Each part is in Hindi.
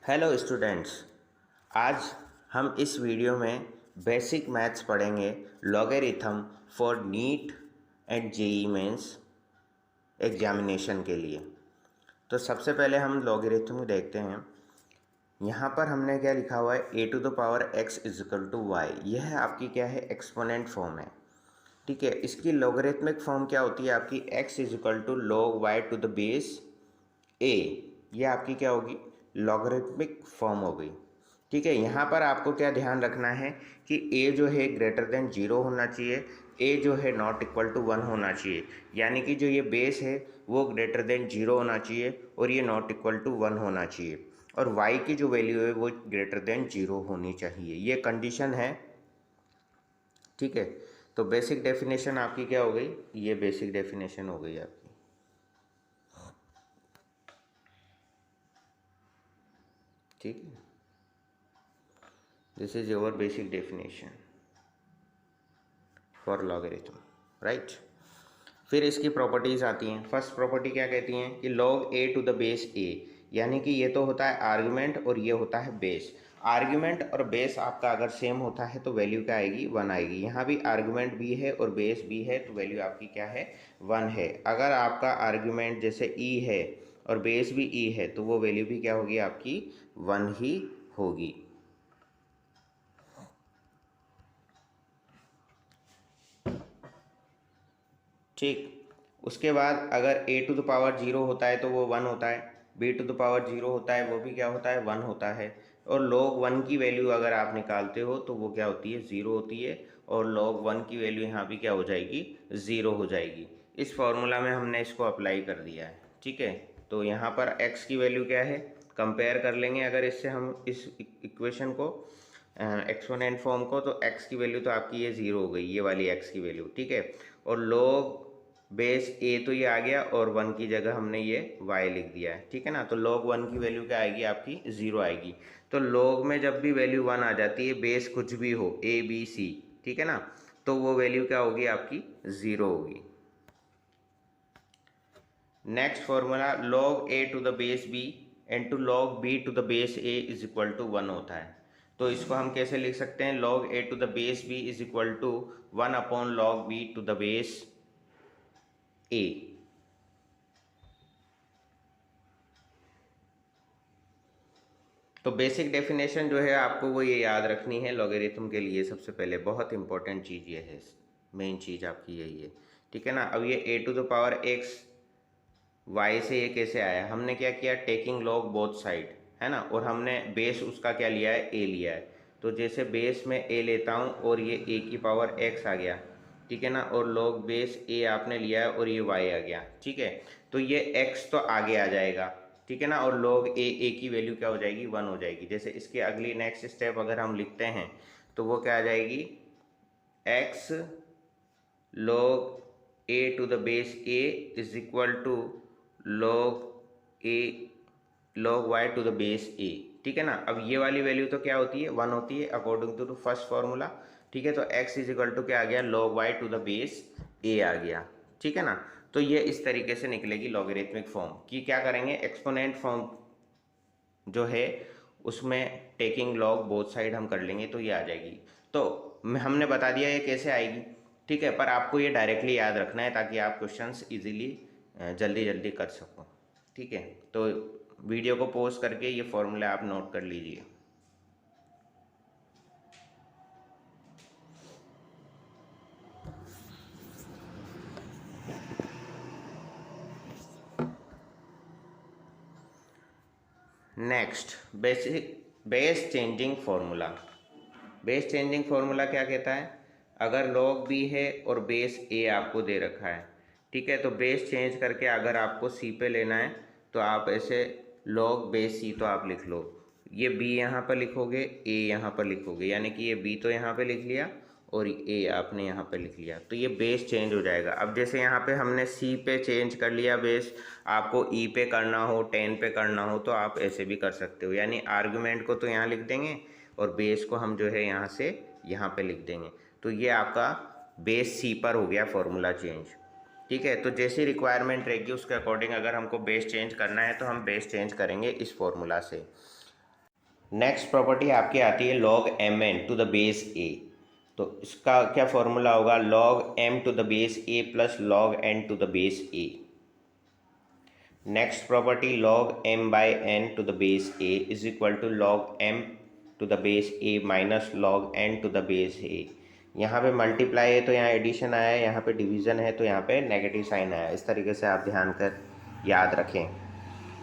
हेलो स्टूडेंट्स, आज हम इस वीडियो में बेसिक मैथ्स पढ़ेंगे logarithm for NEET and JEE Mains examination के लिए। तो सबसे पहले हम लॉगरिथम देखते हैं। यहाँ पर हमने क्या लिखा हुआ है, a to the power x is equal to y. यह आपकी क्या है, एक्सपोनेंट फॉर्म है। ठीक है, इसकी लॉगरिथमिक फॉर्म क्या होती है आपकी, x is equal to log y to the base a. ये आपकी क्या होगी, लॉगरिथमिक फॉर्म हो गई। ठीक है, यहाँ पर आपको क्या ध्यान रखना है कि ए जो है ग्रेटर देन 0 होना चाहिए, ए जो है नॉट इक्वल टू 1 होना चाहिए। यानी कि जो ये बेस है वो ग्रेटर देन 0 होना चाहिए और ये नॉट इक्वल टू 1 होना चाहिए, और वाई की जो वैल्यू है वो ग्रेटर देन 0 होनी चाहिए। ये कंडीशन है। ठीक है, तो बेसिक डेफिनेशन आपकी क्या हो गई, ये बेसिक डेफिनेशन हो गई आपकी। ठीक है, this is your basic definition for logarithm, right. फिर इसकी प्रॉपर्टीज़ आती हैं। फर्स्ट प्रॉपर्टी क्या कहती हैं कि log a to the base a, यानी कि ये तो होता है आर्गुमेंट और ये होता है बेस। आर्गुमेंट और बेस आपका अगर सेम होता है तो वैल्यू क्या आएगी, 1 आएगी। यहाँ भी आर्गुमेंट भी है और बेस भी है तो वैल्यू आपकी क्या है, 1 है। अगर आपका आर्गुमेंट जैसे e है और बेस भी e है तो वो वैल्यू भी क्या होगी आपकी, 1 ही होगी। ठीक, उसके बाद अगर a टू द पावर 0 होता है तो वो 1 होता है, b टू द पावर 0 होता है वो भी क्या होता है, 1 होता है। और log 1 की वैल्यू अगर आप निकालते हो तो वो क्या होती है, 0 होती है। और log 1 की वैल्यू यहाँ भी क्या हो जाएगी, 0 हो जाएगी। इस फॉर्मूला में हमने इसको अप्लाई कर दिया है। ठीक है, तो यहाँ पर x की वैल्यू क्या है, कंपेयर कर लेंगे अगर इससे हम इस इक्वेशन को, एक्सपोनेंट फॉर्म को, तो x की वैल्यू तो आपकी ये 0 हो गई, ये वाली x की वैल्यू। ठीक है, और log बेस ए तो ये आ गया और 1 की जगह हमने ये y लिख दिया है। ठीक है ना, तो log 1 की वैल्यू क्या आएगी आपकी, 0 आएगी। तो log में जब भी वैल्यू 1 आ जाती है, बेस कुछ भी हो a b c, ठीक है ना, तो वो वैल्यू क्या होगी आपकी, 0 होगी। Next formula log a to the base b into log b to the base a is equal to 1 होता है। तो इसको हम कैसे लिख सकते हैं, log a to the base b is equal to 1 upon log b to the base a। तो बेसिक डेफिनेशन जो है आपको वो ये याद रखनी है लॉगरिथम के लिए। सबसे पहले बहुत इंपॉर्टेंट चीज़ ये है, मेन चीज़ आपकी यही है। ठीक है ना, अब ये a to the power x y से ये कैसे आया, हमने क्या किया, टेकिंग लॉग बोथ साइड, है ना, और हमने बेस उसका क्या लिया है, a लिया है। तो जैसे बेस में a लेता हूँ और ये a की पावर x आ गया, ठीक है ना, और लॉग बेस a आपने लिया है और ये y आ गया। ठीक है, तो ये x तो आगे आ जाएगा, ठीक है ना, और log a की वैल्यू क्या हो जाएगी, 1 हो जाएगी। जैसे इसके अगली नेक्स्ट स्टेप अगर हम लिखते हैं तो वो क्या आ जाएगी, x log a to the base a is equal to log y to the base a। ठीक है ना, अब ये वाली वैल्यू तो क्या होती है, 1 होती है according to the first formula. ठीक है, तो x इज इक्वल टू क्या आ गया, log y to the base a आ गया। ठीक है ना, तो ये इस तरीके से निकलेगी लॉगरिथमिक फॉर्म की। क्या करेंगे, एक्सपोनेंट फॉर्म जो है उसमें टेकिंग लॉग बोथ साइड हम कर लेंगे तो ये आ जाएगी। तो हमने बता दिया ये कैसे आएगी। ठीक है, पर आपको ये डायरेक्टली याद रखना है ताकि आप क्वेश्चंस इजीली जल्दी जल्दी कर सको। ठीक है, तो वीडियो को पॉज करके ये फॉर्मूला आप नोट कर लीजिए। Next, base changing formula. Base changing formula क्या कहता है, अगर log b है और बेस a आपको दे रखा है, ठीक है, तो बेस चेंज करके अगर आपको c पे लेना है तो आप ऐसे log बेस c तो आप लिख लो, ये b यहाँ पर लिखोगे, a यहाँ पर लिखोगे, यानी कि ये b तो यहाँ पे लिख लिया और a आपने यहाँ पे लिख लिया, तो ये बेस चेंज हो जाएगा। अब जैसे यहाँ पे हमने c पे चेंज कर लिया बेस, आपको e पे करना हो, 10 पे करना हो तो आप ऐसे भी कर सकते हो, यानी आर्गुमेंट को तो यहाँ लिख देंगे और बेस को हम जो है यहाँ से यहाँ पे लिख देंगे। तो ये आपका बेस सी पर हो गया फॉर्मूला चेंज। ठीक है, तो जैसी रिक्वायरमेंट रहेगी उसके अकॉर्डिंग अगर हमको बेस चेंज करना है तो हम बेस चेंज करेंगे इस फॉर्मूला से। नेक्स्ट प्रॉपर्टी आपकी आती है log mn to the base a। तो इसका क्या फॉर्मूला होगा, log m to the base a plus log n to the base a। Next property log m by n to the base a is equal to log m to the base a minus log n to the base a। यहाँ पे मल्टीप्लाई है तो यहाँ एडिशन आया है, यहाँ पे डिवीज़न है तो यहाँ पे नेगेटिव साइन आया। इस तरीके से आप ध्यान कर याद रखें।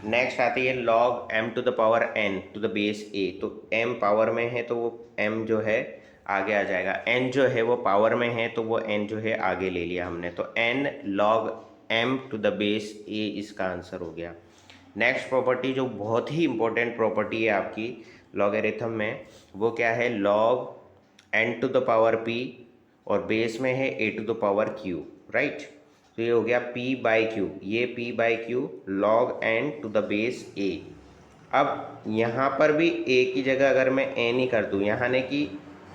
नेक्स्ट आती है log m to the power n to the base a। तो m पावर में है तो वो m जो है आगे आ जाएगा, n जो है वो पावर में है तो वो n जो है आगे ले लिया हमने, तो n log m to the base a इसका आंसर हो गया। नेक्स्ट प्रॉपर्टी जो बहुत ही इंपॉर्टेंट प्रॉपर्टी है आपकी लॉगरिथम में, वो क्या है, log n to the power p और बेस में है a to the power q, right. तो ये हो गया p बाई क्यू, ये p by q log n to the base a। अब यहाँ पर भी a की जगह अगर मैं n ही कर दूँ, यहाँ ने कि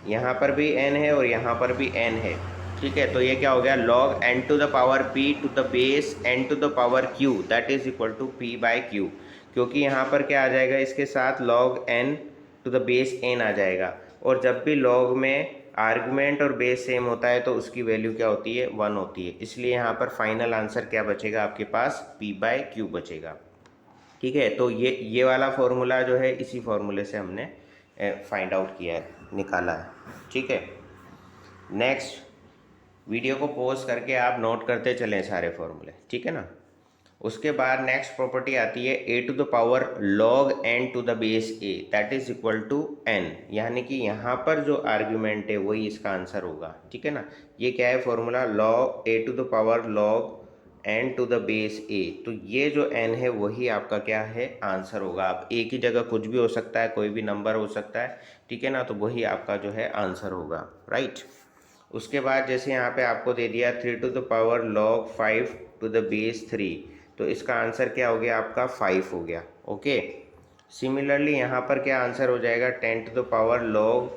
यहाँ पर भी n है और यहाँ पर भी n है, ठीक है। तो ये क्या हो गया, log n to the power p to the base n to the power q that is equal to p by q. क्योंकि यहाँ पर क्या आ जाएगा, इसके साथ log n to the base n आ जाएगा, और जब भी log में आर्गुमेंट और बेस सेम होता है तो उसकी वैल्यू क्या होती है, 1 होती है। इसलिए यहाँ पर फाइनल आंसर क्या बचेगा आपके पास, p बाई क्यू बचेगा, ठीक है। तो ये वाला फॉर्मूला जो है इसी फॉर्मूले से हमने फाइंड आउट किया है, निकाला है, ठीक है। नेक्स्ट वीडियो को पॉज करके आप नोट करते चलें सारे फॉर्मूले, ठीक है ना। उसके बाद नेक्स्ट प्रॉपर्टी आती है a to the power log n to the base a that is equal to n, यानी कि यहाँ पर जो आर्ग्यूमेंट है वही इसका आंसर होगा, ठीक है ना। ये क्या है formula, log a to the power log n to the base a। तो ये जो n है वही आपका क्या है, आंसर होगा। अब a की जगह कुछ भी हो सकता है, कोई भी नंबर हो सकता है, ठीक है ना, तो वही आपका जो है आंसर होगा, राइट। उसके बाद जैसे यहाँ पे आपको दे दिया 3 to the power log 5 to the base 3, तो इसका आंसर क्या हो गया आपका 5 हो गया, ओके। सिमिलरली यहाँ पर क्या आंसर हो जाएगा, 10 to the power log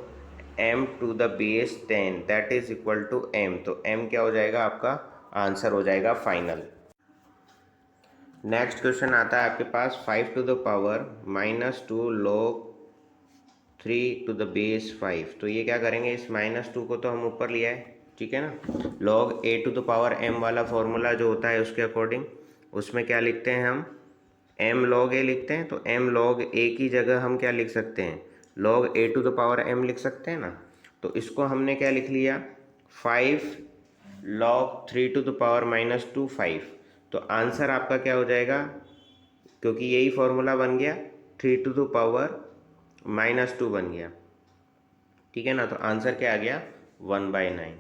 m to the base 10 that is equal to m। तो m क्या हो जाएगा आपका आंसर हो जाएगा फाइनल। नेक्स्ट क्वेश्चन आता है आपके पास 5 to the power -2 log 3 to the base 5। तो ये क्या करेंगे, इस -2 को तो हम ऊपर लिया है, ठीक है ना। log a to the power m वाला फॉर्मूला जो होता है उसके अकॉर्डिंग उसमें क्या लिखते हैं हम, m log a लिखते हैं। तो m log a की जगह हम क्या लिख सकते हैं, log a to the power m लिख सकते हैं ना। तो इसको हमने क्या लिख लिया, 5 log 3 टू द पावर -2 5। तो आंसर आपका क्या हो जाएगा, क्योंकि यही फॉर्मूला बन गया, 3 टू द पावर -2 बन गया, ठीक है ना। तो आंसर क्या आ गया, 1/9।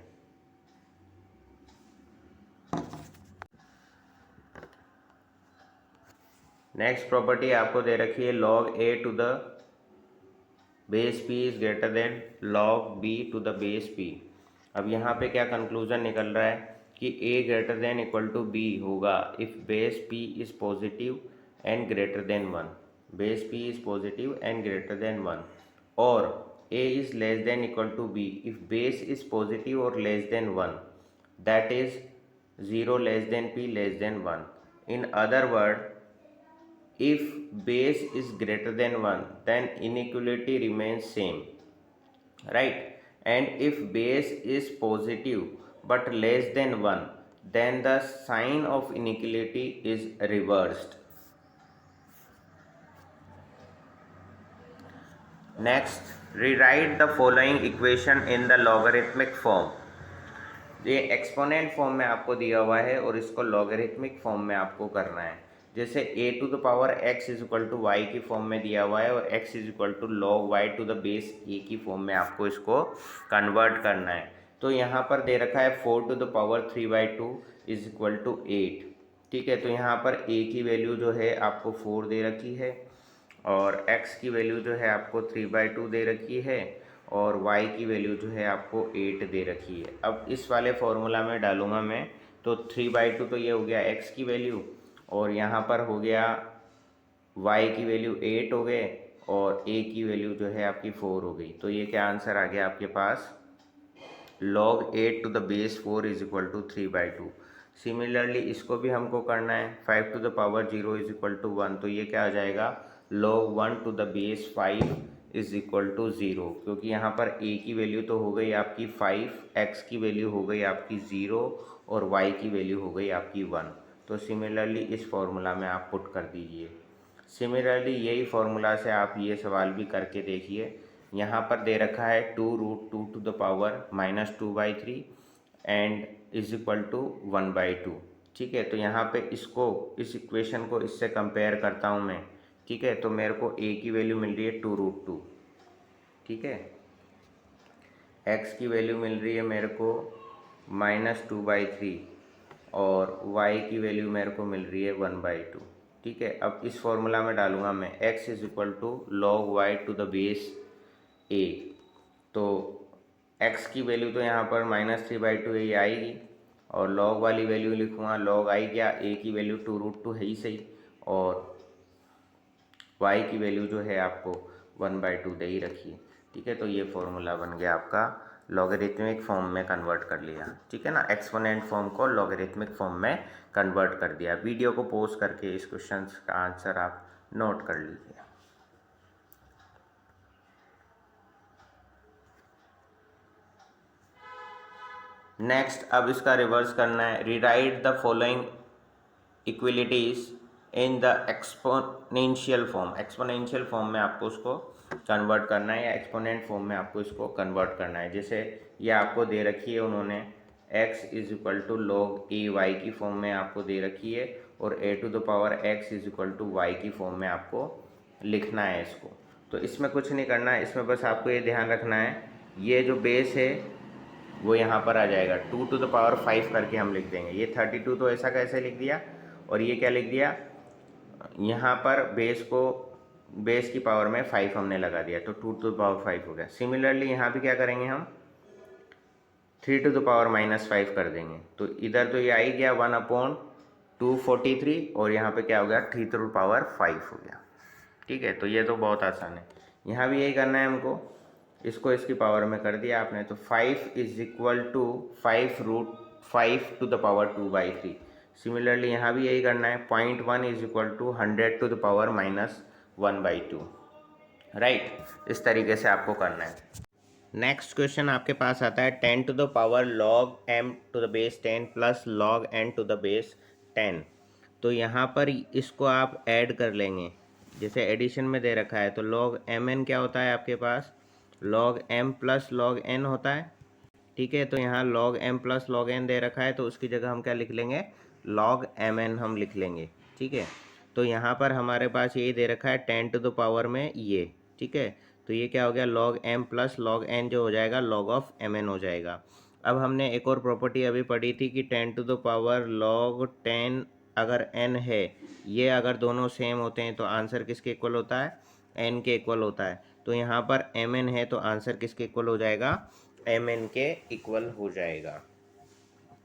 नेक्स्ट प्रॉपर्टी आपको दे रखी है log a to the base p is greater than log b to the base p। अब यहाँ पे क्या कंक्लूजन निकल रहा है कि a greater than equal to b होगा if base p is positive and greater than 1, base p is positive and greater than 1, और a is less than equal to b if base is positive और less than 1 that is 0 less than p less than 1। In other word, if base is greater than 1 then inequality remains same, right, and if base is positive but less than 1 then the sign of inequality is reversed. Next, rewrite the following equation in the logarithmic form। ये एक्सपोनेंट फॉर्म में आपको दिया हुआ है और इसको लॉगरिथमिक फॉर्म में आपको करना है। जैसे a to the power x is equal to y की फॉर्म में दिया हुआ है और x is equal to log y to the base a की फॉर्म में आपको इसको कन्वर्ट करना है। तो यहाँ पर दे रखा है 4 to the power 3/2 is equal to 8, ठीक है। तो यहाँ पर a की वैल्यू जो है आपको 4 दे रखी है और x की वैल्यू जो है आपको 3/2 दे रखी है और y की वैल्यू जो है आपको 8 दे रखी है। अब इस वाले फॉर्मूला में डालूंगा मैं, तो 3/2 तो ये हो गया x की वैल्यू और यहाँ पर हो गया y की वैल्यू 8 हो गए और a की वैल्यू जो है आपकी 4 हो गई। तो ये क्या आंसर आ गया आपके पास, log 8 to the base 4 is equal to 3/2। Similarly इसको भी हमको करना है, 5 to the power 0 is equal to 1। तो ये क्या आ जाएगा, log 1 to the base 5 is equal to 0, क्योंकि यहाँ पर a की वैल्यू तो हो गई आपकी 5, x की वैल्यू हो गई आपकी 0 और y की वैल्यू हो गई आपकी 1। तो सिमिलरली इस फॉर्मूला में आप पुट कर दीजिए। सिमिलरली यही फॉर्मूला से आप ये सवाल भी करके देखिए। यहाँ पर दे रखा है 2√2 to the power -2/3 and is equal to 1/2। ठीक है, तो यहाँ पे इसको, इस इक्वेशन को इससे कंपेयर करता हूँ मैं। ठीक है, तो मेरे को a की वैल्यू मिल रही है 2√2। ठीक है, x की वैल्यू मिल रही है मेरे को -2/3 और y की वैल्यू मेरे को मिल रही है 1/2। ठीक है, अब इस फॉर्मूला में डालूंगा मैं x is equal to log y to the base a। तो x की वैल्यू तो यहाँ पर -3/2 ही आएगी और log वाली वैल्यू लिखूँगा, log आई क्या, a की वैल्यू 2√2 है ही सही और y की वैल्यू जो है आपको 1/2 दे ही रखी है। ठीक है, तो ये फॉर्मूला बन गया आपका, लॉगरिथमिक फॉर्म में कन्वर्ट कर लिया। ठीक है ना, एक्सपोनेंट फॉर्म को लॉगरिथमिक फॉर्म में कन्वर्ट कर दिया। वीडियो को पॉज करके इस क्वेश्चन का आंसर आप नोट कर लीजिए। नेक्स्ट, अब इसका रिवर्स करना है। Rewrite the following equalities in the exponential form. Exponential form में आपको उसको कन्वर्ट करना है या एक्सपोनेंट फॉर्म में आपको इसको कन्वर्ट करना है। जैसे ये आपको दे रखी है उन्होंने x is equal to log a y की फॉर्म में आपको दे रखी है और a to the power x is equal to y की फॉर्म में आपको लिखना है इसको। तो इसमें कुछ नहीं करना है, इसमें बस आपको ये ध्यान रखना है, ये जो बेस है वो यहाँ पर आ जाएगा 2 टू द पावर 5 करके हम लिख देंगे। ये 32 तो ऐसा कैसे लिख दिया और ये क्या लिख दिया, यहाँ पर बेस को, बेस की पावर में 5 हमने लगा दिया तो 2 टू द पावर 5 हो गया। सिमिलरली यहाँ भी क्या करेंगे हम 3 टू द पावर -5 कर देंगे। तो इधर तो ये आ ही गया 1/243 और यहाँ पे क्या हो गया 3 टू द पावर 5 हो गया। ठीक है, तो ये तो बहुत आसान है। यहाँ भी यही करना है हमको, इसको इसकी पावर में कर दिया आपने तो 5 is equal to 5√5 to the power 2/3। Similarly यहाँ भी यही करना है, 0.1 is equal to 100 to the power -1/2। Right, इस तरीके से आपको करना है। नेक्स्ट क्वेश्चन आपके पास आता है 10 to the power log m to the base 10 plus log n to the base 10। तो यहाँ पर इसको आप ऐड कर लेंगे, जैसे एडिशन में दे रखा है तो log mn क्या होता है आपके पास, log m plus log n होता है। ठीक है, तो यहाँ log m plus log n दे रखा है तो उसकी जगह हम क्या लिख लेंगे, log mn हम लिख लेंगे। ठीक है, तो यहाँ पर हमारे पास ये दे रखा है 10 टू द पावर में ये। ठीक है, तो ये क्या हो गया log m plus log n जो हो जाएगा log ऑफ mn हो जाएगा। अब हमने एक और प्रॉपर्टी अभी पढ़ी थी कि 10 टू द पावर log 10 अगर n है, ये अगर दोनों सेम होते हैं तो आंसर किसके इक्वल होता है, n के इक्वल होता है। तो यहाँ पर mn है तो आंसर किसके इक्वल हो जाएगा, mn के इक्वल हो जाएगा।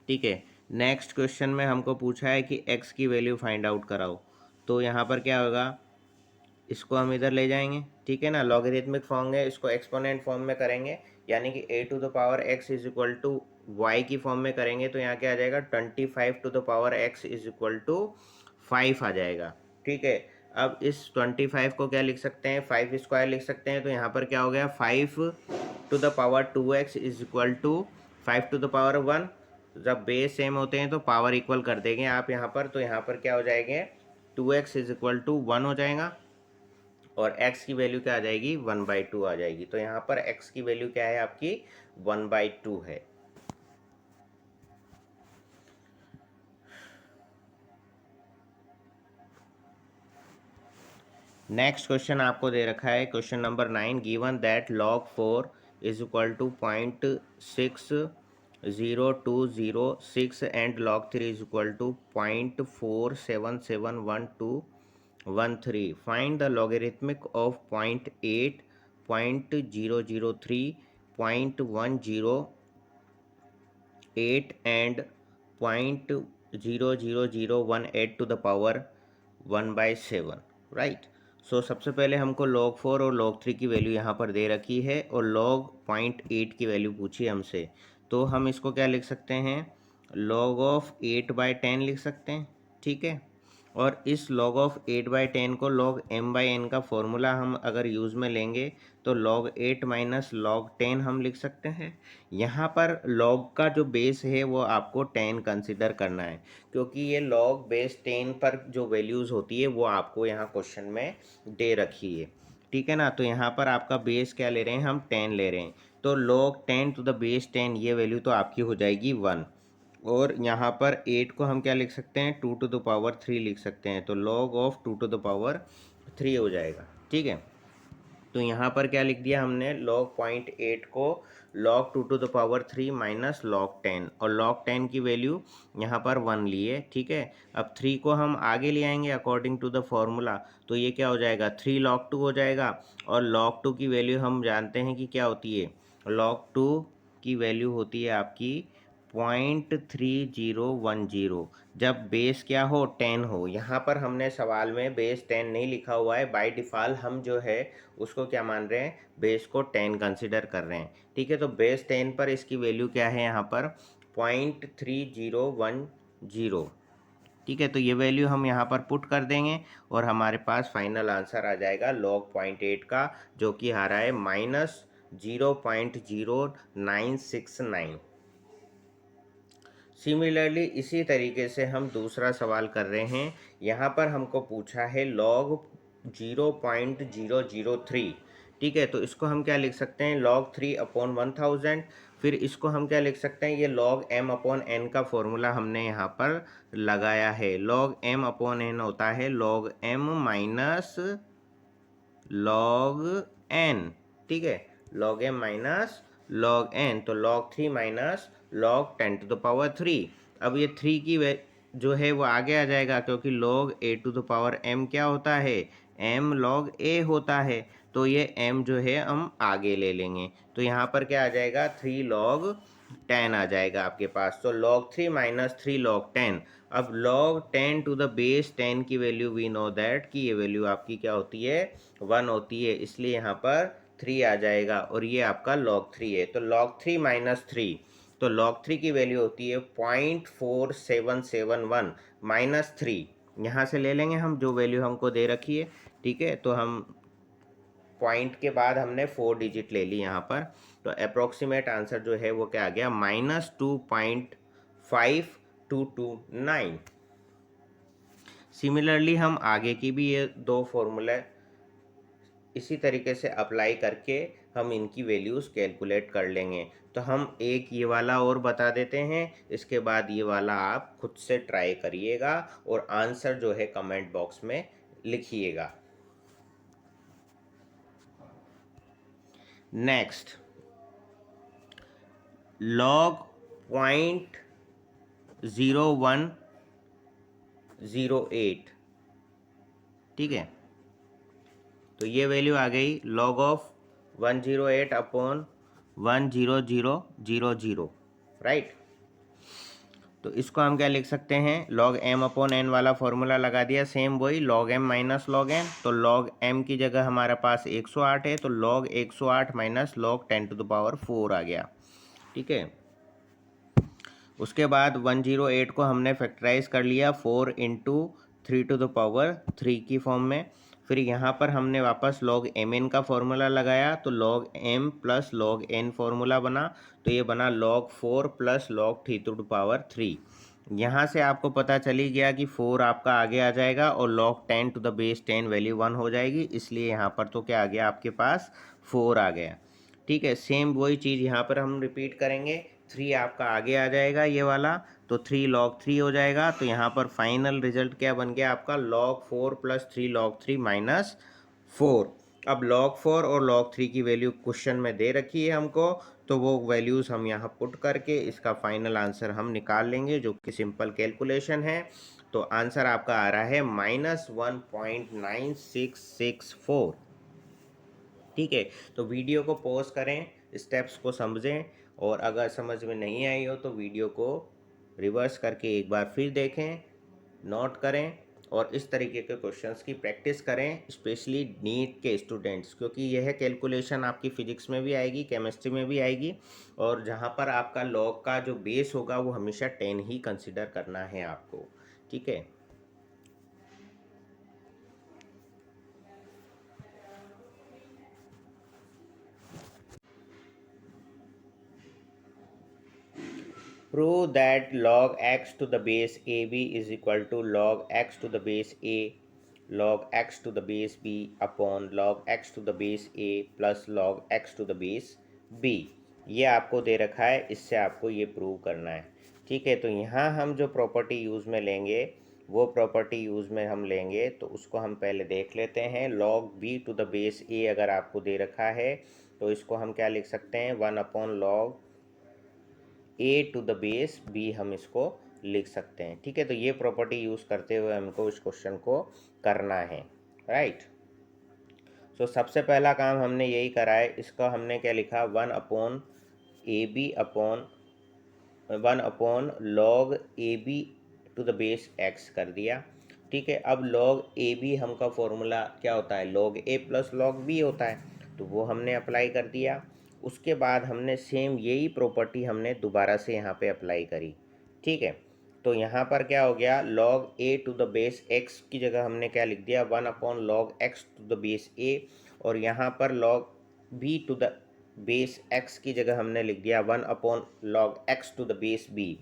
ठीक है, नेक्स्ट क्वेश्चन में हमको पूछा है कि x की वैल्यू फाइंड आउट कराओ। तो यहाँ पर क्या होगा, इसको हम इधर ले जाएंगे। ठीक है ना, लॉगरिथमिक फॉर्म है, इसको एक्सपोनेंट फॉर्म में करेंगे, यानी कि a to the power x is equal to y की फॉर्म में करेंगे तो यहाँ क्या आ जाएगा 25 to the power x is equal to 5 आ जाएगा। ठीक है, अब इस 25 को क्या लिख सकते हैं, 5 स्क्वायर लिख सकते हैं। तो यहाँ पर क्या हो गया 5 to the power 2x is equal to 5 to the power 1। जब बेस सेम होते हैं तो पावर इक्वल कर देंगे आप यहाँ पर, तो यहाँ पर क्या हो जाएंगे 2x इज इक्वल टू 1 हो जाएगा और x की वैल्यू क्या आ जाएगी 1/2 आ जाएगी। तो यहाँ पर x की वैल्यू क्या है आपकी 1/2 है। नेक्स्ट क्वेश्चन आपको दे रखा है question number 9, given that log 4 is equal to 0.60206 and log 3 is equal to 0.47711213। Find the logarithmic of 0.8, 0.003, 0.108 and 0.00018 to the power 1/7। Right, so सबसे पहले हमको log 4 और log 3 की वैल्यू यहाँ पर दे रखी है और log 0.8 की वैल्यू पूछी हमसे। तो हम इसको क्या लिख सकते हैं, log ऑफ 8/10 लिख सकते हैं। ठीक है, और इस log ऑफ 8/10 को log m/n का फॉर्मूला हम अगर यूज़ में लेंगे तो log 8 माइनस log 10 हम लिख सकते हैं। यहाँ पर log का जो बेस है वो आपको 10 कंसिडर करना है, क्योंकि ये log बेस 10 पर जो वैल्यूज़ होती है वो आपको यहाँ क्वेश्चन में दे रखी है। ठीक है ना, तो यहाँ पर आपका बेस क्या ले रहे हैं, हम 10 ले रहे हैं, तो log 10 टू द बेस 10 ये वैल्यू तो आपकी हो जाएगी 1। और यहाँ पर 8 को हम क्या लिख सकते हैं, 2 टू द पावर 3 लिख सकते हैं, तो log of 2 to the power 3 हो जाएगा। ठीक है, तो यहाँ पर क्या लिख दिया हमने, log 0.8 को log 2 to the power 3 minus log 10, और log 10 की वैल्यू यहाँ पर 1 लिए। ठीक है, अब 3 को हम आगे ले आएंगे अकॉर्डिंग टू द फॉर्मूला, तो ये क्या हो जाएगा, 3 log 2 हो जाएगा। और log 2 की वैल्यू हम जानते हैं कि क्या होती है, log 2 की वैल्यू होती है आपकी 0.3010, जब बेस क्या हो, 10 हो। यहाँ पर हमने सवाल में बेस 10 नहीं लिखा हुआ है, बाय डिफ़ॉल्ट हम जो है उसको क्या मान रहे हैं, बेस को 10 कंसिडर कर रहे हैं। ठीक है, तो बेस 10 पर इसकी वैल्यू क्या है, यहाँ पर 0.3010। ठीक है, तो ये वैल्यू हम यहाँ पर पुट कर देंगे और हमारे पास फाइनल आंसर आ जाएगा log 0.8 का, जो कि आ रहा है -0.0969। सिमिलरली इसी तरीके से हम दूसरा सवाल कर रहे हैं। यहाँ पर हमको पूछा है log 0.003। ठीक है, तो इसको हम क्या लिख सकते हैं, log 3/1000। फिर इसको हम क्या लिख सकते हैं, ये log m/n का फॉर्मूला हमने यहाँ पर लगाया है। log m/n होता है log m minus log n। ठीक है, log m minus log n, तो log 3 minus log 10 to the power 3। अब ये 3 की जो है वो आगे आ जाएगा, क्योंकि log a to the power m क्या होता है, m log a होता है, तो ये m जो है हम आगे ले लेंगे, तो यहाँ पर क्या आ जाएगा, 3 log 10 आ जाएगा आपके पास। तो log 3 माइनस 3 log 10। अब log 10 टू द बेस 10 की वैल्यू वी नो दैट कि ये वैल्यू आपकी क्या होती है, 1 होती है, इसलिए यहाँ पर 3 आ जाएगा, और ये आपका log 3 है। तो log 3 माइनस 3, तो log 3 की वैल्यू होती है 0.4771 माइनस 3, यहाँ से ले लेंगे हम जो वैल्यू हमको दे रखी है। ठीक है, तो हम पॉइंट के बाद हमने 4 डिजिट ले ली यहाँ पर, तो अप्रोक्सीमेट आंसर जो है वो क्या आ गया, -2.5229। सिमिलरली हम आगे की भी ये दो फॉर्मूला इसी तरीके से अप्लाई करके हम इनकी वैल्यूज़ कैलकुलेट कर लेंगे। तो हम एक ये वाला और बता देते हैं, इसके बाद ये वाला आप खुद से ट्राई करिएगा और आंसर जो है कमेंट बॉक्स में लिखिएगा। Next, log 0.0108। ठीक है, तो ये वैल्यू आ गई log ऑफ 108/10000, राइट। तो इसको हम क्या लिख सकते हैं, log m/n वाला फॉर्मूला लगा दिया, सेम वही log m minus log n, तो log m की जगह हमारे पास 108 है, तो log 108 minus log 10 to the power 4 आ गया। ठीक है, उसके बाद 108 को हमने फैक्टराइज कर लिया 4 इंटू 3 टू द पावर 3 की फॉर्म में। फिर यहाँ पर हमने वापस log mn का फॉर्मूला लगाया, तो log m plus log n formula बना, तो ये बना log 4 plus log 3 to the power 3। यहाँ से आपको पता चली गया कि 4 आपका आगे आ जाएगा और log 10 to the base 10 value 1 हो जाएगी, इसलिए यहाँ पर तो क्या आ गया आपके पास, 4 आ गया। ठीक है, सेम वही चीज़ यहाँ पर हम रिपीट करेंगे, 3 आपका आगे आ जाएगा ये वाला, तो 3 log 3 हो जाएगा। तो यहाँ पर फाइनल रिजल्ट क्या बन गया आपका, log 4 प्लस 3 log 3 माइनस 4। अब log 4 और log 3 की वैल्यू क्वेश्चन में दे रखी है हमको, तो वो वैल्यूज़ हम यहाँ पुट करके इसका फाइनल आंसर हम निकाल लेंगे, जो कि सिंपल कैलकुलेशन है। तो आंसर आपका आ रहा है -1.9664। ठीक है, तो वीडियो को पॉज करें, स्टेप्स को समझें, और अगर समझ में नहीं आई हो तो वीडियो को रिवर्स करके एक बार फिर देखें, नोट करें और इस तरीके के क्वेश्चंस की प्रैक्टिस करें, स्पेशली नीट के स्टूडेंट्स, क्योंकि यह कैलकुलेशन आपकी फिजिक्स में भी आएगी, केमिस्ट्री में भी आएगी, और जहां पर आपका लॉग का जो बेस होगा वो हमेशा 10 ही कंसिडर करना है आपको। ठीक है, prove that log x to the base ab is equal to log x to the base a log x to the base b upon log x to the base a plus log x to the base b। ये आपको दे रखा है, इससे आपको ये प्रूव करना है। ठीक है, तो यहाँ हम जो प्रॉपर्टी यूज़ में लेंगे वो प्रॉपर्टी यूज़ में हम लेंगे, तो उसको हम पहले देख लेते हैं। log b to the base a अगर आपको दे रखा है तो इसको हम क्या लिख सकते हैं, 1/log a to the base b हम इसको लिख सकते हैं। ठीक है, तो ये प्रॉपर्टी यूज़ करते हुए हमको इस क्वेश्चन को करना है, राइट। सो सबसे पहला काम हमने यही करा है। इसका हमने क्या लिखा, 1/log ab to the base x कर दिया। ठीक है, अब log ab हमका फॉर्मूला क्या होता है, log a plus log b होता है, तो वो हमने अप्लाई कर दिया। उसके बाद हमने सेम यही प्रॉपर्टी हमने दोबारा से यहाँ पे अप्लाई करी। ठीक है, तो यहाँ पर क्या हो गया, log a to the base x की जगह हमने क्या लिख दिया, 1/log x to the base a, और यहाँ पर log b to the base x की जगह हमने लिख दिया 1/log x to the base b।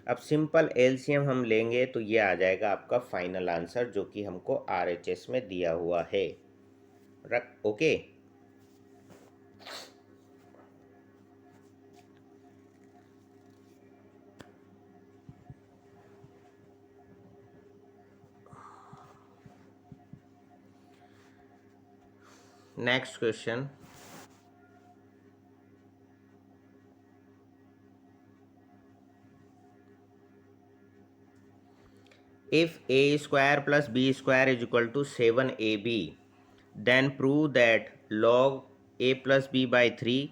अब सिंपल एलसीएम हम लेंगे तो ये आ जाएगा आपका फाइनल आंसर, जो कि हमको आरएचएस में दिया हुआ है। Okay, next question. If a square plus b square is equal to 7ab, then prove that log a plus b by 3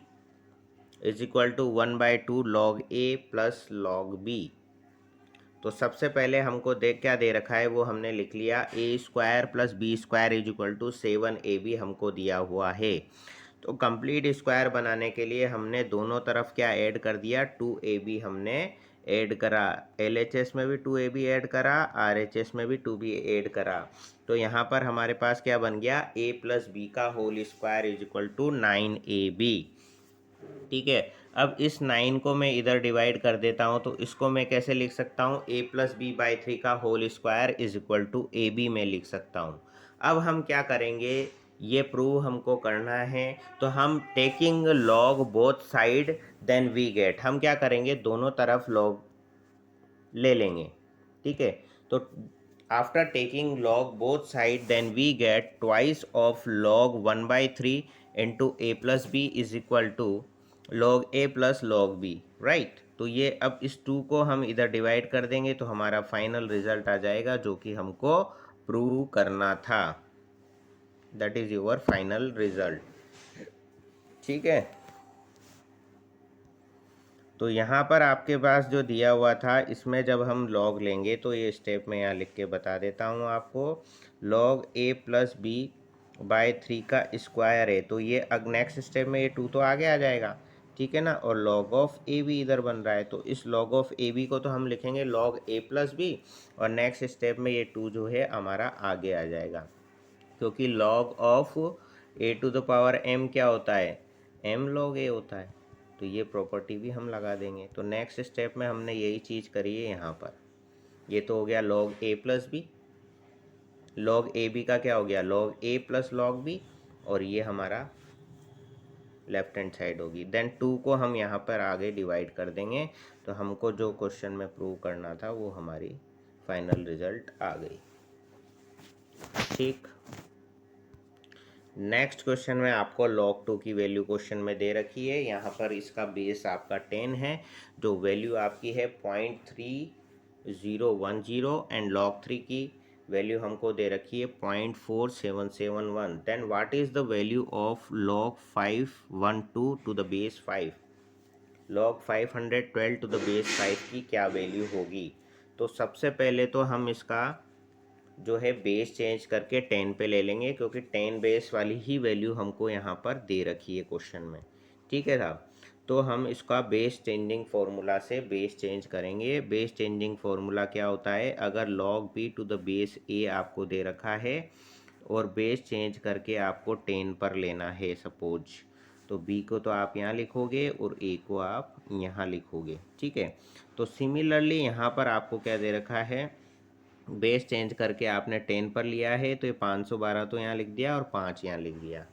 is equal to 1/2 log a plus log b। तो सबसे पहले हमको देख क्या दे रखा है वो हमने लिख लिया, a square plus b square is equal to 7ab हमको दिया हुआ है। तो कंप्लीट स्क्वायर बनाने के लिए हमने दोनों तरफ क्या ऐड कर दिया, 2ab हमने ऐड करा। LHS में भी 2ab ऐड करा, RHS में भी 2b ऐड करा। तो यहाँ पर हमारे पास क्या बन गया, a प्लस बी का whole square is equal to 9ab। ठीक है, अब इस 9 को मैं इधर डिवाइड कर देता हूँ, तो इसको मैं कैसे लिख सकता हूँ, a प्लस बी बाई 3 का whole square is equal to a b में लिख सकता हूँ। अब हम क्या करेंगे, ये प्रूव हमको करना है, तो हम taking log both side then we get, हम क्या करेंगे, दोनों तरफ लॉग ले लेंगे। ठीक है, तो after taking log both side then we get twice of log 1/3 into a plus b is equal to log a plus log b, right. तो ये अब इस 2 को हम इधर डिवाइड कर देंगे तो हमारा फाइनल रिजल्ट आ जाएगा, जो कि हमको प्रूव करना था। That is your final result. ठीक है, तो यहाँ पर आपके पास जो दिया हुआ था, इसमें जब हम log लेंगे तो ये स्टेप मैं यहाँ लिख के बता देता हूँ आपको। log a plus b by 3 का स्क्वायर है, तो ये अब नेक्स्ट स्टेप में ये 2 तो आगे आ जाएगा। ठीक है ना, और log ऑफ ए बी इधर बन रहा है, तो इस log ऑफ ए बी को तो हम लिखेंगे log a प्लस बी, और नेक्स्ट स्टेप में ये 2 जो है हमारा आगे आ जाएगा, क्योंकि log of a to the power m क्या होता है, m log a होता है। तो ये प्रॉपर्टी भी हम लगा देंगे। तो नेक्स्ट स्टेप में हमने यही चीज़ करी है यहाँ पर। ये तो हो गया log a plus B, log A B का क्या हो गया, log a plus log b, और ये हमारा लेफ्ट हैंड साइड होगी। देन 2 को हम यहाँ पर आगे डिवाइड कर देंगे, तो हमको जो क्वेश्चन में प्रूव करना था वो हमारी फाइनल रिजल्ट आ गई। ठीक, नेक्स्ट क्वेश्चन में आपको log 2 की वैल्यू क्वेश्चन में दे रखी है। यहाँ पर इसका बेस आपका 10 है, जो वैल्यू आपकी है 0.3010, एंड log 3 की वैल्यू हमको दे रखी है 0.4771। Then what is the value of log 512 to the base 5, log 512 to the base 5 की क्या वैल्यू होगी। तो सबसे पहले तो हम इसका जो है बेस चेंज करके 10 पे ले लेंगे, क्योंकि 10 बेस वाली ही वैल्यू हमको यहाँ पर दे रखी है क्वेश्चन में। ठीक है साहब, तो हम इसका बेस चेंजिंग फार्मूला से बेस चेंज करेंगे। बेस चेंजिंग फार्मूला क्या होता है, अगर log b to the base a आपको दे रखा है और बेस चेंज करके आपको 10 पर लेना है सपोज, तो बी को तो आप यहाँ लिखोगे और ए को आप यहाँ लिखोगे, ठीक है। तो सिमिलरली यहाँ पर आपको क्या दे रखा है, बेस चेंज करके आपने 10 पर लिया है, तो ये 512 तो यहाँ लिख दिया और 5 यहाँ लिख दिया,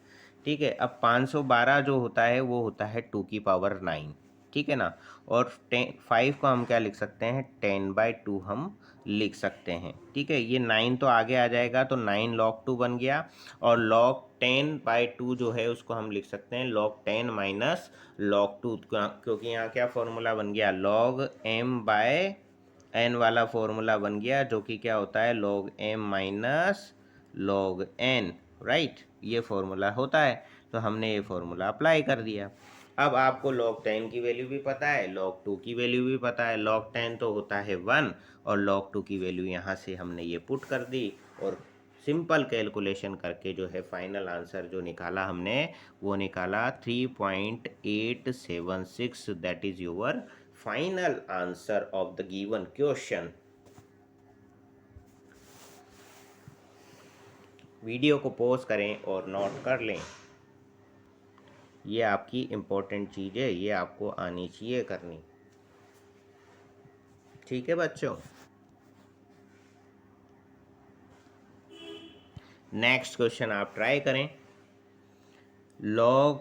ठीक है। अब 512 जो होता है वो होता है 2 की पावर 9, ठीक है ना। और 5 को हम क्या लिख सकते हैं, 10/2 हम लिख सकते हैं, ठीक है। ये 9 तो आगे आ जाएगा, तो 9 log 2 बन गया, और log 10/2 जो है उसको हम लिख सकते हैं log 10 माइनस log 2, क्योंकि यहाँ क्या फॉर्मूला बन गया, log m/n वाला फॉर्मूला बन गया, जो कि क्या होता है log m minus log n, right. ये फॉर्मूला होता है, तो हमने ये फॉर्मूला अप्लाई कर दिया। अब आपको log 10 की वैल्यू भी पता है, log 2 की वैल्यू भी पता है। log 10 तो होता है 1, और log 2 की वैल्यू यहाँ से हमने ये पुट कर दी, और सिंपल कैलकुलेशन करके जो है फाइनल आंसर जो निकाला हमने, वो निकाला 3.876, that is your final answer of the given question. Video को पॉज करें और नोट कर लें, ये आपकी इम्पोर्टेंट चीज़ है, ये आपको आनी चाहिए करनी, ठीक है बच्चों। नेक्स्ट क्वेश्चन आप ट्राई करें, log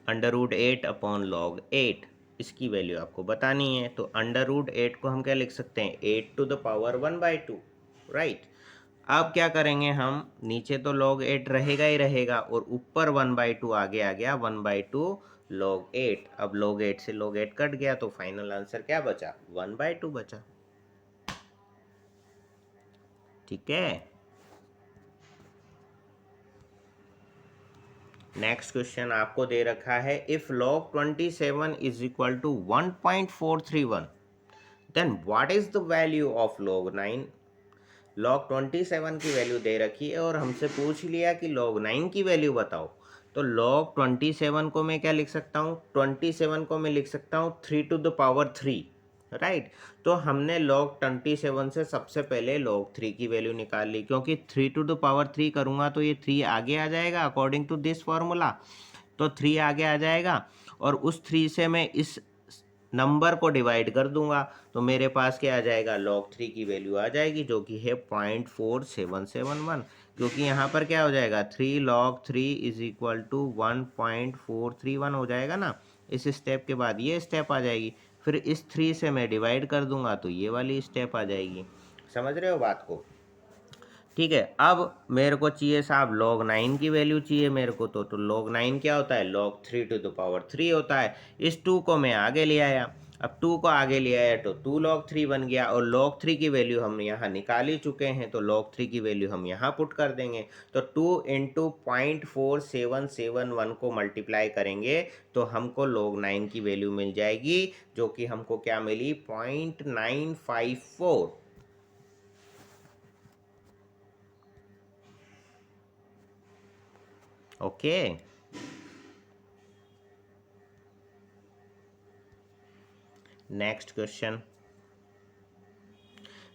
√8 अपॉन log 8, इसकी वैल्यू आपको बतानी है। तो √8 को हम क्या लिख सकते हैं, 8 टू द पावर 1/2, राइट। अब क्या करेंगे हम, नीचे तो log 8 रहेगा ही रहेगा, और ऊपर 1/2 आगे आ गया, 1/2 log 8। अब log 8 से log 8 कट गया, तो फाइनल आंसर क्या बचा, 1/2 बचा, ठीक है। नेक्स्ट क्वेश्चन आपको दे रखा है, if log 27 is equal to 1.431, then what is the value of log 9। log 27 की वैल्यू दे रखी है, और हमसे पूछ लिया कि log 9 की वैल्यू बताओ। तो log 27 को मैं क्या लिख सकता हूँ, 27 को मैं लिख सकता हूँ 3 टू द पावर 3, राइट। तो हमने log 27 से सबसे पहले log 3 की वैल्यू निकाल ली, क्योंकि 3 टू द पावर 3 करूँगा तो ये 3 आगे आ जाएगा अकॉर्डिंग टू दिस फॉर्मूला, तो 3 आगे आ जाएगा, और उस 3 से मैं इस नंबर को डिवाइड कर दूंगा, तो मेरे पास क्या आ जाएगा, log 3 की वैल्यू आ जाएगी, जो कि है 0.4771, क्योंकि यहाँ पर क्या हो जाएगा, 3 log 3 इज इक्वल टू 1.431 हो जाएगा ना। इस स्टेप के बाद ये स्टेप आ जाएगी, फिर इस 3 से मैं डिवाइड कर दूंगा तो ये वाली स्टेप आ जाएगी। समझ रहे हो बात को, ठीक है। अब मेरे को चाहिए साहब log 9 की वैल्यू चाहिए मेरे को, तो log 9 क्या होता है, log 3 टू द पावर 3 होता है। इस 2 को मैं आगे ले आया, अब 2 को आगे ले आया तो 2 log 3 बन गया, और log 3 की वैल्यू हम यहाँ निकाल ही चुके हैं, तो log 3 की वैल्यू हम यहाँ पुट कर देंगे। तो 2 इंटू 0.4771 को मल्टीप्लाई करेंगे तो हमको log 9 की वैल्यू मिल जाएगी, जो कि हमको क्या मिली, 0.954। Okay. Next question,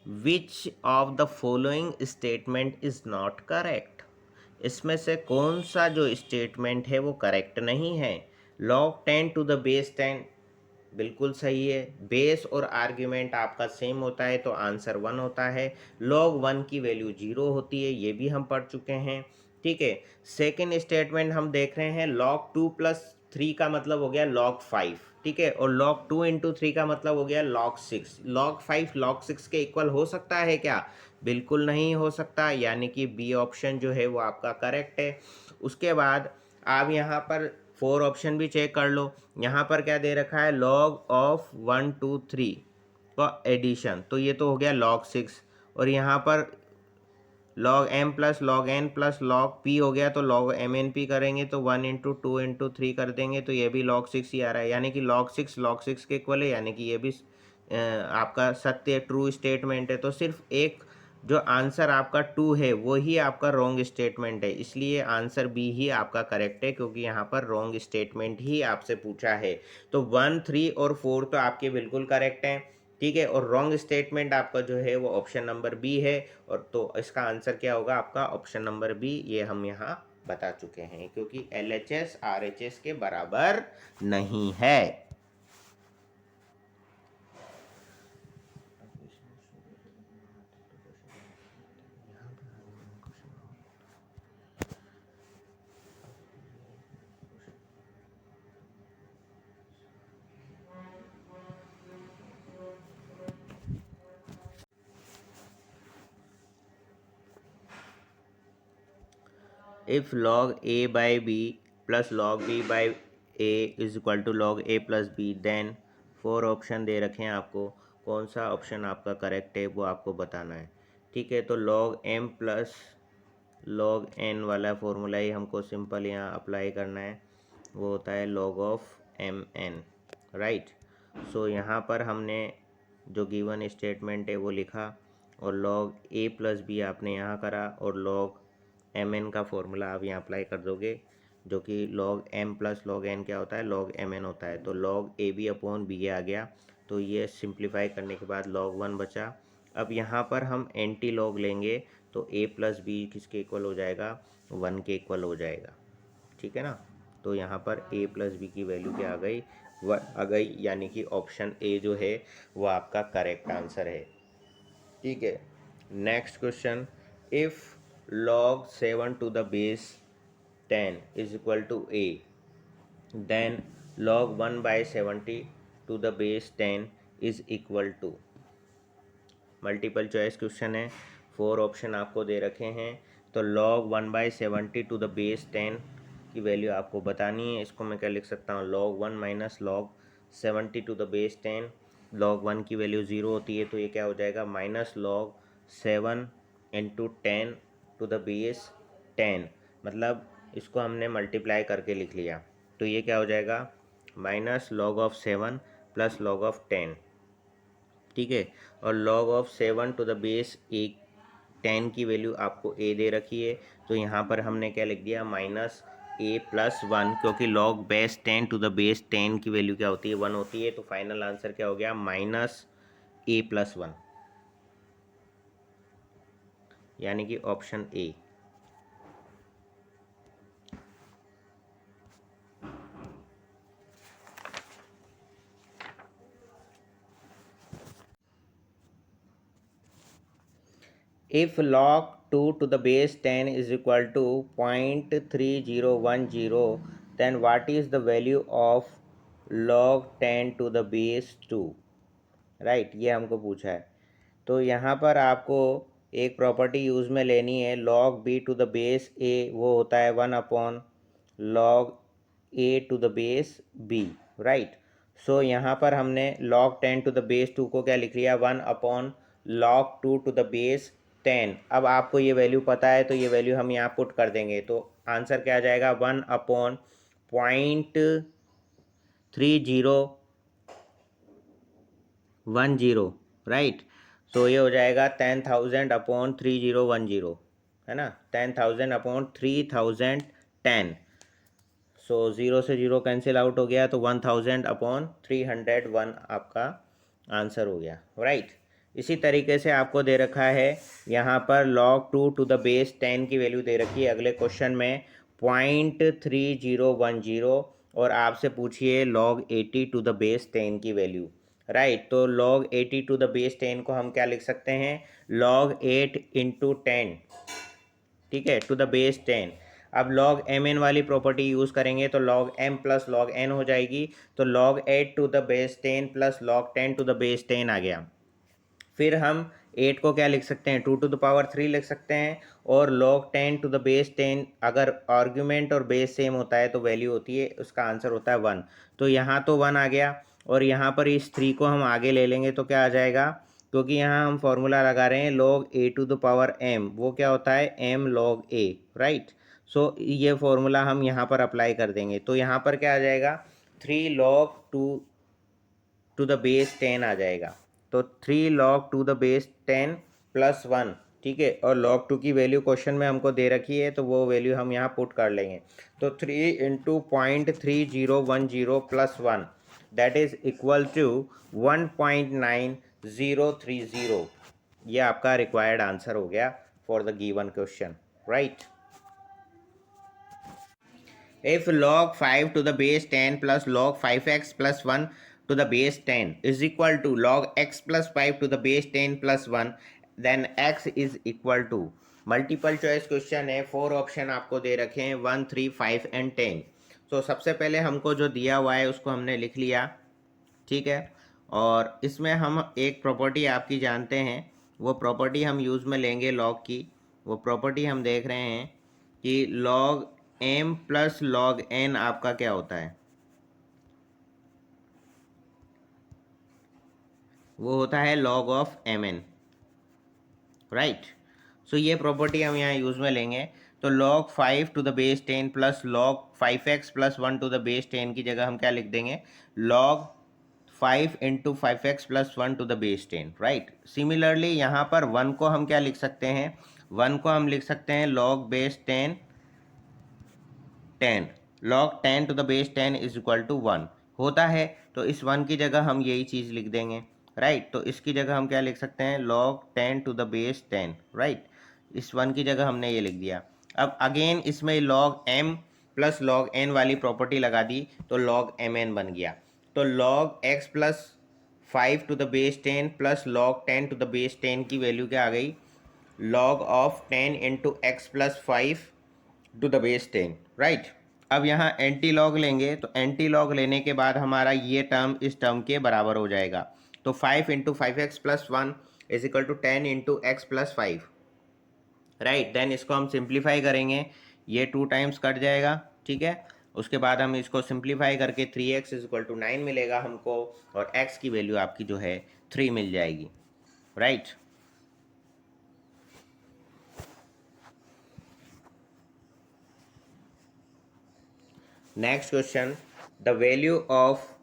which of the following statement is not correct. इसमें से कौन सा जो स्टेटमेंट है वो करेक्ट नहीं है। log 10 टू द बेस 10 बिल्कुल सही है, बेस और आर्ग्यूमेंट आपका सेम होता है तो आंसर 1 होता है। log 1 की वैल्यू 0 होती है, ये भी हम पढ़ चुके हैं, ठीक है। सेकेंड स्टेटमेंट हम देख रहे हैं, log 2 + 3 का मतलब हो गया log 5, ठीक है, और log 2 × 3 का मतलब हो गया log 6। log 5 log 6 के इक्वल हो सकता है क्या, बिल्कुल नहीं हो सकता, यानी कि बी ऑप्शन जो है वो आपका करेक्ट है। उसके बाद आप यहाँ पर 4 ऑप्शन भी चेक कर लो, यहाँ पर क्या दे रखा है, log ऑफ 1 2 3 का एडिशन, तो ये तो हो गया log 6, और यहाँ पर log m + log n + log p हो गया, तो log mnp करेंगे तो 1 × 2 × 3 कर देंगे तो ये भी log 6 ही आ रहा है, यानी कि log 6 के इक्वल है, यानी कि ये भी आपका सत्य ट्रू स्टेटमेंट है। तो सिर्फ एक जो आंसर आपका 2 है वो ही आपका रॉन्ग स्टेटमेंट है, इसलिए आंसर बी ही आपका करेक्ट है, क्योंकि यहाँ पर रॉन्ग स्टेटमेंट ही आपसे पूछा है। तो 1 3 और 4 तो आपके बिल्कुल करेक्ट हैं, ठीक है, और रॉन्ग स्टेटमेंट आपका जो है वो ऑप्शन नंबर बी है, और तो इसका आंसर क्या होगा आपका ऑप्शन नंबर बी, ये हम यहाँ बता चुके हैं, क्योंकि LHS RHS के बराबर नहीं है। If log a by b plus log b by a is equal to log a plus b, then 4 option दे रखे हैं आपको, कौन सा ऑप्शन आपका करेक्ट है वो आपको बताना है। ठीक है, तो log m plus log n वाला फॉर्मूला ही हमको सिंपल यहाँ अप्लाई करना है, वो होता है log of mn, right. So यहाँ पर हमने जो गिवन स्टेटमेंट है वो लिखा, और log a प्लस b आपने यहाँ करा, और log mn का फॉर्मूला आप यहाँ अप्लाई कर दोगे, जो कि log m plus log n क्या होता है, log mn होता है। तो log ab अपॉन b आ गया, तो ये सिंप्लीफाई करने के बाद log 1 बचा। अब यहाँ पर हम एंटी लॉग लेंगे, तो a प्लस बी किसके इक्वल हो जाएगा, 1 के इक्वल हो जाएगा। ठीक है ना, तो यहाँ पर a प्लस बी की वैल्यू क्या आ गई, 1 आ गई, यानी कि ऑप्शन ए जो है वो आपका करेक्ट आंसर है। ठीक है, next question, if log 7 to the base 10 is equal to a, then log 1 by 70 to the base 10 is equal to, multiple choice question है, 4 ऑप्शन आपको दे रखे हैं। तो log 1 by 70 to the base 10 की वैल्यू आपको बतानी है। इसको मैं क्या लिख सकता हूँ, log 1 minus log 70 to the base 10, log 1 की वैल्यू 0 होती है, तो ये क्या हो जाएगा, minus log 7 into 10 to the base 10, मतलब इसको हमने मल्टीप्लाई करके लिख लिया, तो ये क्या हो जाएगा, minus log of 7 plus log of 10। ठीक है, और log of 7 to the base 10 की वैल्यू आपको a दे रखी है, तो यहाँ पर हमने क्या लिख दिया, माइनस a प्लस 1, क्योंकि log base 10 to the base 10 की वैल्यू क्या होती है, 1 होती है। तो फाइनल आंसर क्या हो गया, माइनस a प्लस 1, यानी कि option A. If log 2 to the base 10 is equal to 0.3010, then what is the value of log 10 to the base 2, right, ये हमको पूछा है। तो यहाँ पर आपको एक प्रॉपर्टी यूज़ में लेनी है, log b to the base a वो होता है 1 upon log a to the base b, right. So यहाँ पर हमने log 10 टू द बेस 2 को क्या लिख लिया, 1 upon log 2 to the base 10। अब आपको ये वैल्यू पता है, तो ये वैल्यू हम यहाँ पुट कर देंगे, तो आंसर क्या आ जाएगा, 1 अपॉन 0.3010, राइट। सो ये हो जाएगा 10,000 अपॉन 3010, है ना, 10,000 अपॉन 3010। सो 0 से 0 कैंसिल आउट हो गया, तो 1000 अपॉन 301 आपका आंसर हो गया, राइट। इसी तरीके से आपको दे रखा है यहाँ पर log 2 टू द बेस 10 की वैल्यू दे रखी है अगले क्वेश्चन में 0.3010, और आपसे पूछिए log 80 टू द बेस 10 की वैल्यू, राइट। तो log 80 टू द बेस 10 को हम क्या लिख सकते हैं, log 8 इंटू 10, ठीक है, टू द बेस 10। अब log mn वाली प्रॉपर्टी यूज़ करेंगे, तो log m plus log n हो जाएगी, तो log 8 to the base 10 plus log 10 to the base 10 आ गया। फिर हम 8 को क्या लिख सकते हैं, 2 टू द पावर 3 लिख सकते हैं, और log 10 टू द बेस 10 अगर आर्ग्यूमेंट और बेस सेम होता है तो वैल्यू होती है, उसका आंसर होता है 1। तो यहाँ तो 1 आ गया, और यहाँ पर इस 3 को हम आगे ले लेंगे तो क्या आ जाएगा, क्योंकि यहाँ हम फॉर्मूला लगा रहे हैं log a to the power m, वो क्या होता है m log a, right. So ये फॉर्मूला हम यहाँ पर अप्लाई कर देंगे, तो यहाँ पर क्या आ जाएगा, 3 log 2 टू द बेस 10 आ जाएगा, तो 3 log 2 द बेस 10 प्लस 1, ठीक है, और log 2 की वैल्यू क्वेश्चन में हमको दे रखी है, तो वो वैल्यू हम यहाँ पुट कर लेंगे, तो 3 into 0.3010 plus 1, that is equal to 1.9030, ये आपका रिक्वायर्ड आंसर हो गया for the given question, right. If log 5 to the base 10 plus log 5x plus 1 to the base 10 is equal to log x plus 5 to the base 10 plus 1, then x is equal to, multiple choice question है, 4 ऑप्शन आपको दे रखे हैं 1, 3, 5 एंड 10। सो सबसे पहले हमको जो दिया हुआ है उसको हमने लिख लिया, ठीक है। और इसमें हम एक प्रॉपर्टी आपकी जानते हैं, वो प्रॉपर्टी हम यूज़ में लेंगे लॉग की। वो प्रॉपर्टी हम देख रहे हैं कि log m plus log n आपका क्या होता है, वो होता है log of mn, right. So ये प्रॉपर्टी हम यहाँ यूज़ में लेंगे। तो log 5 to the base 10 plus log 5x plus 1 to the base 10 की जगह हम क्या लिख देंगे, log 5 into 5x plus 1 to the base 10, right. Similarly यहाँ पर 1 को हम क्या लिख सकते हैं, 1 को हम लिख सकते हैं log base 10 10, log 10 to the base 10 is equal to 1 होता है। तो इस 1 की जगह हम यही चीज़ लिख देंगे, राइट। तो इसकी जगह हम क्या लिख सकते हैं, log 10 to the base 10, right. इस 1 की जगह हमने ये लिख दिया। अब अगेन इसमें log m plus log n वाली प्रॉपर्टी लगा दी तो log mn बन गया। तो log x plus 5 to the base 10 plus log 10 to the base 10 की वैल्यू क्या आ गई, log of 10 into x plus 5 to the base 10, right. अब यहाँ एंटी लॉग लेंगे तो एंटी लॉग लेने के बाद हमारा ये टर्म इस टर्म के बराबर हो जाएगा। तो 5 into 5x plus 1 is equal to 10 into x plus 5, right. Then इसको हम सिंप्लीफाई करेंगे, ये 2 टाइम्स कट जाएगा, ठीक है। उसके बाद हम इसको सिंप्लीफाई करके 3x इज इक्वल टू 9 मिलेगा हमको, और x की वैल्यू आपकी जो है 3 मिल जाएगी, right. Next question, the value of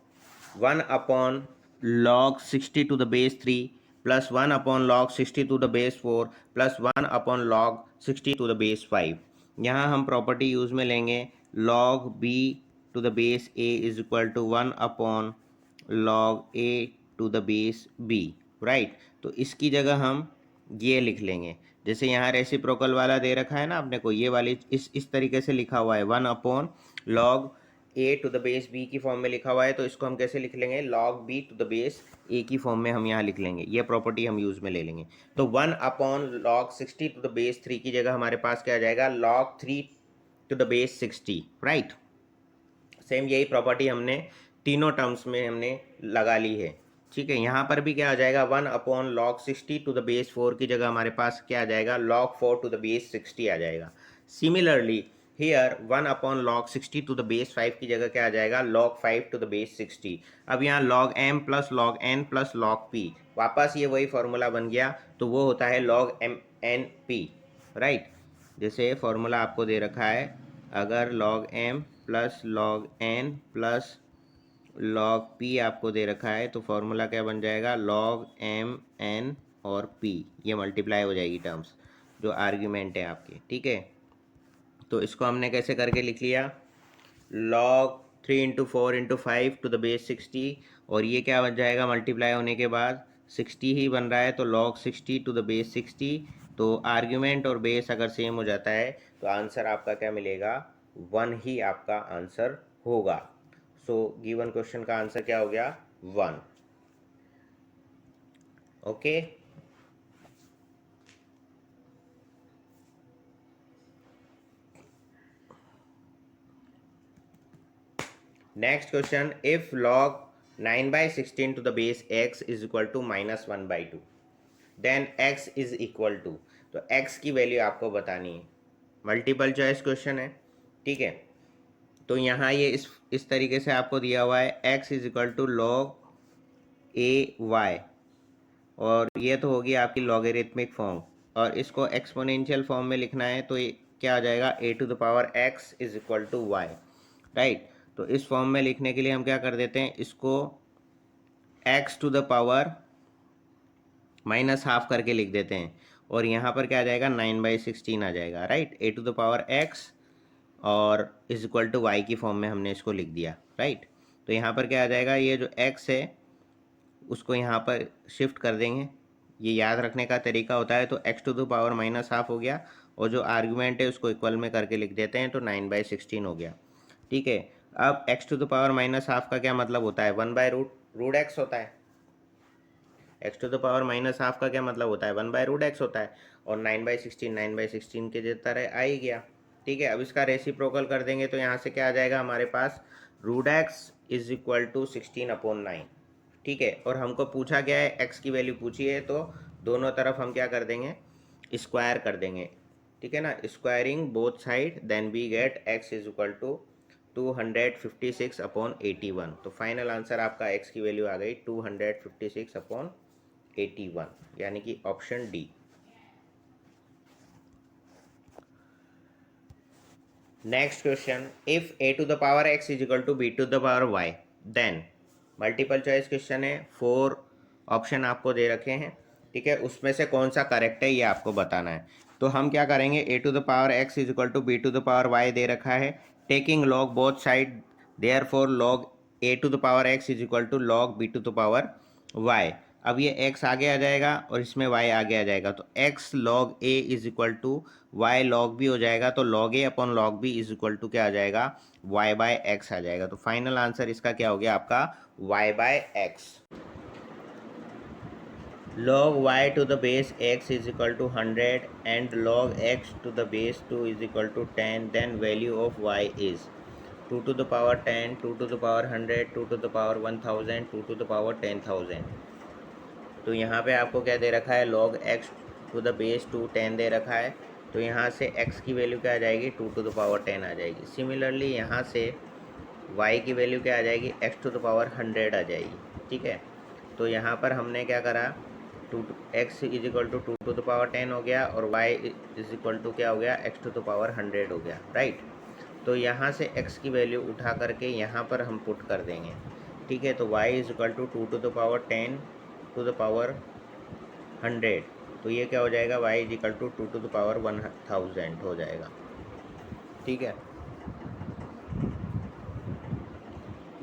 1 upon log 60 to the base 3 plus 1 upon log 60 to the base 4 plus 1 upon log 60 to the base 5। यहाँ हम प्रॉपर्टी यूज़ में लेंगे log b to the base a is equal to 1 upon log a to the base b, right. तो इसकी जगह हम ये लिख लेंगे, जैसे यहाँ रेसिप्रोकल वाला दे रखा है ना आपने को, ये वाली इस तरीके से लिखा हुआ है 1 upon log a to the base b की फॉर्म में लिखा हुआ है। तो इसको हम कैसे लिख लेंगे, log b to the base a की फॉर्म में हम यहाँ लिख लेंगे, ये प्रॉपर्टी हम यूज़ में ले लेंगे। तो 1 upon log 60 to the base 3 की जगह हमारे पास क्या आ जाएगा, log 3 to the base 60, right. Same यही प्रॉपर्टी हमने तीनों टर्म्स में हमने लगा ली है, ठीक है। यहाँ पर भी क्या आ जाएगा, 1 upon log 60 to the base 4 की जगह हमारे पास क्या आ जाएगा, log 4 टू द बेस 60 आ जाएगा। Similarly here 1 upon log 60 to the base 5 की जगह क्या आ जाएगा, log 5 टू द बेस 60। अब यहाँ log m plus log n plus log p, वापस ये वही फॉर्मूला बन गया, तो वो होता है log m n p, right. जैसे फॉर्मूला आपको दे रखा है, अगर log m plus log n plus log p आपको दे रखा है तो फॉर्मूला क्या बन जाएगा, log m n और p, ये मल्टीप्लाई हो जाएगी टर्म्स जो आर्ग्यूमेंट है आपके, ठीक है। तो इसको हमने कैसे करके लिख लिया, log 3 into 4 into 5 to the base 60, और ये क्या बन जाएगा मल्टीप्लाई होने के बाद 60 ही बन रहा है, तो log 60 टू द बेस 60। तो आर्ग्यूमेंट और बेस अगर सेम हो जाता है तो आंसर आपका क्या मिलेगा, 1 ही आपका आंसर होगा। सो गिवन क्वेश्चन का आंसर क्या हो गया, 1, okay. Next question, if log 9/16 to the base x is equal to -1/2, then x is equal to, तो x की वैल्यू आपको बतानी है, मल्टीपल चॉइस क्वेश्चन है, ठीक है। तो यहाँ ये इस तरीके से आपको दिया हुआ है, x is equal to log ay, और ये तो होगी आपकी लॉगरिथमिक फॉर्म, और इसको एक्सपोनेंशियल फॉर्म में लिखना है तो ये क्या आ जाएगा, a to the power x is equal to y, right. तो इस फॉर्म में लिखने के लिए हम क्या कर देते हैं, इसको x टू द पावर -½ करके लिख देते हैं, और यहाँ पर क्या आ जाएगा, 9/16 आ जाएगा, right. a to the power x और इज इक्वल टू y की फॉर्म में हमने इसको लिख दिया, राइट। तो यहाँ पर क्या आ जाएगा, ये जो x है उसको यहाँ पर शिफ्ट कर देंगे, ये याद रखने का तरीका होता है। तो x टू द पावर -½ हो गया, और जो आर्गुमेंट है उसको इक्वल में करके लिख देते हैं, तो 9/16 हो गया। ठीक है। अब x to the power minus half का क्या मतलब होता है, 1/रूट एक्स होता है। x to the power minus half का क्या मतलब होता है, 1/√x होता है। और 9/16 के जितना रहे आ ही गया। ठीक है, अब इसका रेसिप्रोकल कर देंगे तो यहाँ से क्या आ जाएगा हमारे पास, √x इज इक्वल टू 16/9। ठीक है, और हमको पूछा गया है x की वैल्यू पूछी है, तो दोनों तरफ हम क्या कर देंगे, स्क्वायर कर देंगे। ठीक है ना, squaring both side, then we get x is equal to 256/81। तो फाइनल आंसर आपका x की वैल्यू आ गई 256/81, यानी कि option D. Next question, if a to the power x is equal to b to the power y, then multiple choice question है, 4 ऑप्शन आपको दे रखे हैं। ठीक है, उसमें से कौन सा करेक्ट है ये आपको बताना है। तो हम क्या करेंगे, a to the power x is equal to b to the power y दे रखा है, taking log both side, therefore log a to the power x is equal to log b to the power y। अब ये x आगे आ जाएगा और इसमें y आगे आ जाएगा, तो x log a is equal to y log b हो जाएगा, तो log a अपॉन log b is equal to क्या आ जाएगा, y बाय एक्स आ जाएगा। तो फाइनल आंसर इसका क्या हो गया आपका, y by x. log y to the base x is equal to 100 and log x to the base 2 is equal to 10, then value of y is 2 to the power 10, 2 to the power 100, 2 to the power 1000, 2 to the power 10,000। तो यहाँ पे आपको क्या दे रखा है, log x to the base 2 10 दे रखा है, तो यहाँ से x की वैल्यू क्या आ जाएगी, 2 to the power 10 आ जाएगी। सिमिलरली यहाँ से y की वैल्यू क्या आ जाएगी, x to the power 100 आ जाएगी। ठीक है, तो यहाँ पर हमने क्या करा, x is equal to 2 to the power 10 हो गया, और y इज इक्वल टू क्या हो गया, x to the power 100 हो गया, राइट। तो यहाँ से x की वैल्यू उठा करके यहाँ पर हम पुट कर देंगे। ठीक है, तो y is equal to 2 to the power 10 to the power 100, तो ये क्या हो जाएगा, y is equal to 2 to the power 1000 हो जाएगा। ठीक है,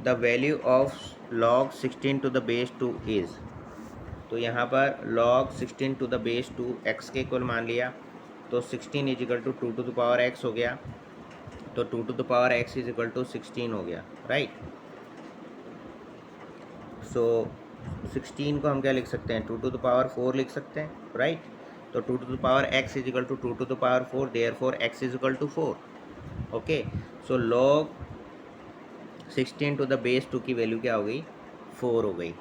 the value of log 16 to the base 2 is, तो यहाँ पर log 16 to the base 2 x के इक्वल मान लिया, तो 16 is equal to 2 to the power x हो गया, तो 2 to the power x is equal to 16 हो गया, राइट। सो 16 को हम क्या लिख सकते हैं, 2 to the power 4 लिख सकते हैं, राइट। तो 2 to the power x is equal to 2 to the power 4, therefore x is equal to 4। Okay, so log 16 to the base 2 की वैल्यू क्या हो गई, 4 हो गई।